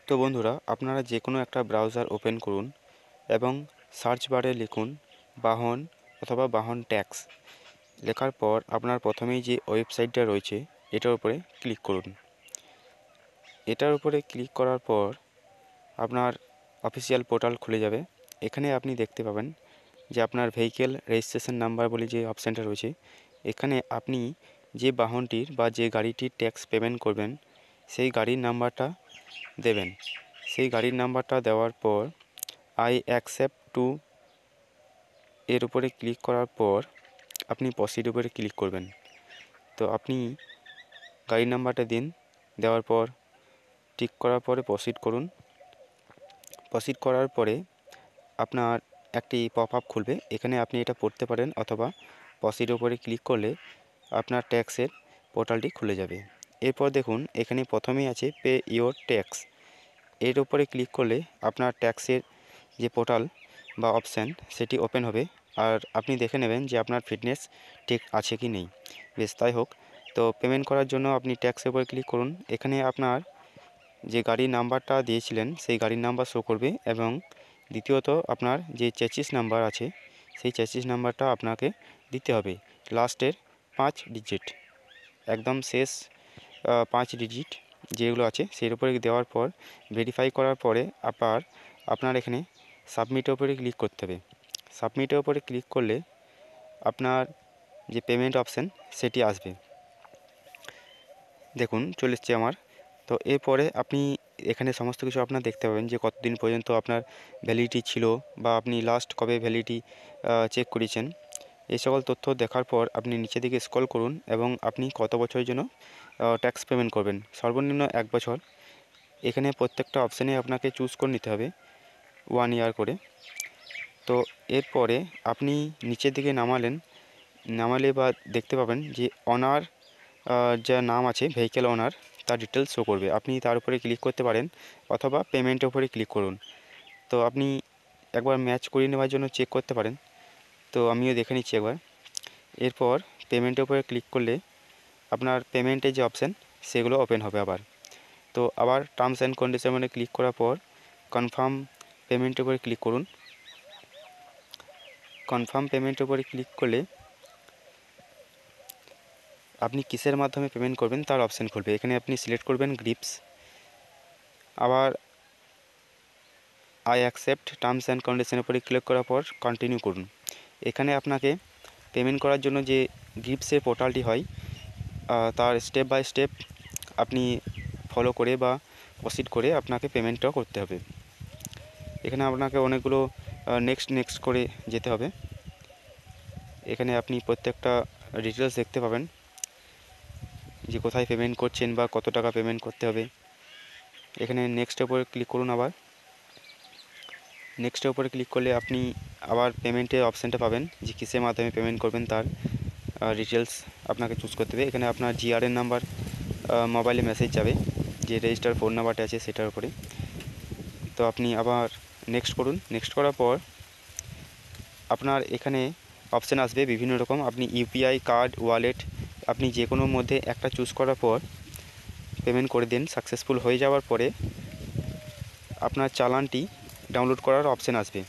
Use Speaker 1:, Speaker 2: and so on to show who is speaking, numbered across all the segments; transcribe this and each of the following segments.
Speaker 1: তো বন্ধুরা, আপনারা যে কোনো একটা ব্রাউজার ওপেন করুন এবং সার্চ বারে লিখুন বাহন অথবা বাহন ট্যাক্স। লেখার পর আপনার প্রথমেই যে ওয়েবসাইটটা রয়েছে এটার উপরে ক্লিক করুন। এটার উপরে ক্লিক করার পর আপনার অফিসিয়াল পোর্টাল খুলে যাবে। এখানে আপনি দেখতে পাবেন যে আপনার ভেহিকেল রেজিস্ট্রেশন নাম্বার বলে যে অপশানটা রয়েছে, এখানে আপনি যে বাহনটির বা যে গাড়িটির ট্যাক্স পেমেন্ট করবেন সেই গাড়ির নাম্বারটা দেবেন। সেই গাড়ির নাম্বারটা দেওয়ার পর আই অ্যাকসেপ্ট টু এর উপরে ক্লিক করার পর আপনি প্রসিড উপরে ক্লিক করবেন। তো আপনি গাড়ির নাম্বারটা দিন, দেওয়ার পর টিক করার পরে প্রসিড করুন। প্রসিড করার পরে আপনার একটি পপ আপ খুলবে, এখানে আপনি এটা পড়তে পারেন অথবা প্রসিড উপরে ক্লিক করলে আপনার ট্যাক্সের পোর্টালটি খুলে যাবে। এরপর দেখুন এখানে প্রথমেই আছে পে ইওর ট্যাক্স। এর উপরে ক্লিক করলে আপনার ট্যাক্সের যে পোর্টাল বা অপশান সেটি ওপেন হবে, আর আপনি দেখে নেবেন যে আপনার ফিটনেস ঠিক আছে কি নেই। বেশ, তাই হোক। তো পেমেন্ট করার জন্য আপনি ট্যাক্সের উপরে ক্লিক করুন। এখানে আপনার যে গাড়ির নাম্বারটা দিয়েছিলেন সেই গাড়ির নাম্বার শো করবে এবং দ্বিতীয়ত আপনার যে চেসিস নাম্বার আছে সেই চেসিস নাম্বারটা আপনাকে দিতে হবে। লাস্টের 5 ডিজিট, একদম শেষ 5 ডিজিট যেগুলো আছে সেই উপরে দেওয়ার পর ভেরিফাই করার পরে আপনার এখানে সাবমিটের উপরে ক্লিক করতে হবে। সাবমিটের উপরে ক্লিক করলে আপনার যে পেমেন্ট অপশান সেটি আসবে। দেখুন চলে এসছে আমার। তো এরপরে আপনি এখানে সমস্ত কিছু আপনার দেখতে পাবেন যে কতদিন পর্যন্ত আপনার ভ্যালিডিটি ছিল বা আপনি লাস্ট কবে ভ্যালিডিটি চেক করেছেন। এই সকল তথ্য দেখার পর আপনি নিচের দিকে স্ক্রল করুন এবং আপনি কত বছরের জন্য ট্যাক্স পেমেন্ট করবেন। সর্বনিম্ন 1 বছর। এখানে প্রত্যেকটা অপশানে আপনাকে চুজ করে নিতে হবে 1 ইয়ার করে। তো এরপরে আপনি নিচের দিকে নামালে বা দেখতে পাবেন যে অনার যা নাম আছে ভেহিকেল ওনার তার ডিটেলস শো করবে। আপনি তার উপরে ক্লিক করতে পারেন অথবা পেমেন্টের উপরে ক্লিক করুন। তো আপনি একবার ম্যাচ করিয়ে নেওয়ার জন্য চেক করতে পারেন। তো আমিও দেখে নিচ্ছি একবার। এরপর পেমেন্টের উপরে ক্লিক করলে আপনার পেমেন্টের যে অপশান সেগুলো ওপেন হবে আবার। তো আবার টার্মস অ্যান্ড কন্ডিশনে ক্লিক করার পর কনফার্ম পেমেন্টের উপরে ক্লিক করুন। কনফার্ম পেমেন্টের উপরে ক্লিক করলে আপনি কিসের মাধ্যমে পেমেন্ট করবেন তার অপশান খুলবে। এখানে আপনি সিলেক্ট করবেন গ্রিপস, আবার আই অ্যাকসেপ্ট টার্মস অ্যান্ড কন্ডিশনের উপরে ক্লিক করার পর কন্টিনিউ করুন। এখানে আপনাকে পেমেন্ট করার জন্য যে গ্রিপসের পোর্টালটি হয় তার স্টেপ বাই স্টেপ আপনি ফলো করে বা প্রসিড করে আপনাকে পেমেন্টটাও করতে হবে। এখানে আপনাকে অনেকগুলো নেক্সট করে যেতে হবে। এখানে আপনি প্রত্যেকটা ডিটেলস দেখতে পাবেন যে কোথায় পেমেন্ট করছেন বা কত টাকা পেমেন্ট করতে হবে। এখানে নেক্সটের উপরে ক্লিক করুন। আবার নেক্সটের উপরে ক্লিক করলে আপনি আবার পেমেন্টের অপশানটা পাবেন যে কিসের মাধ্যমে পেমেন্ট করবেন তার ডিটেলস আপনাকে চুজ করতে হবে। এখানে আপনার জিআরএন নাম্বার মোবাইলে মেসেজ যাবে, যে রেজিস্টার ফোন নাম্বারটা আছে সেটার উপরে। তো আপনি আবার নেক্সট করুন। নেক্সট করার পর আপনার এখানে অপশান আসবে বিভিন্ন রকম। আপনি ইউপিআই, কার্ড, ওয়ালেট আপনি যে কোনোর মধ্যে একটা চুজ করার পর পেমেন্ট করে দিন। সাকসেসফুল হয়ে যাওয়ার পরে আপনার চালানটি ডাউনলোড করার অপশান আসবে।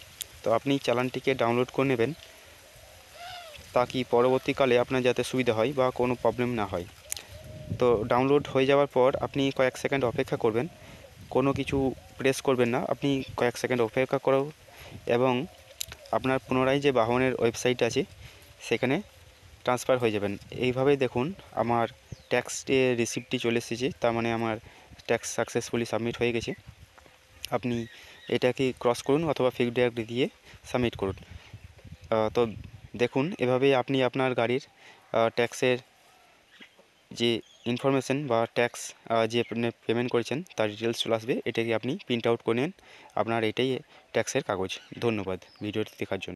Speaker 1: তো আপনি চালানটিকে ডাউনলোড করে নেবেন তাকি পরবর্তীকালে আপনার যাতে সুবিধা হয় বা কোনো প্রবলেম না হয়। তো ডাউনলোড হয়ে যাওয়ার পর আপনি কয়েক সেকেন্ড অপেক্ষা করবেন, কোনো কিছু প্রেস করবেন না। আপনি কয়েক সেকেন্ড অপেক্ষা করো এবং আপনার পুনরায় যে বাহনের ওয়েবসাইট আছে সেখানে ট্রান্সফার হয়ে যাবেন। এইভাবেই দেখুন আমার ট্যাক্সের রিসিপ্টটি চলে এসেছে, তার মানে আমার ট্যাক্স সাকসেসফুলি সাবমিট হয়ে গেছে। আপনি এটাকে ক্রস করুন অথবা ফিডব্যাক দিয়ে সাবমিট করুন। তো দেখুন এভাবেই আপনি আপনার গাড়ির ট্যাক্সের যে ইনফরমেশান বা ট্যাক্স যে আপনি পেমেন্ট করেছেন তার ডিটেলস চলে আসবে। এটাকে আপনি প্রিন্ট আউট করে নেন, আপনার এটাই ট্যাক্সের কাগজ। ধন্যবাদ ভিডিওটি দেখার জন্য।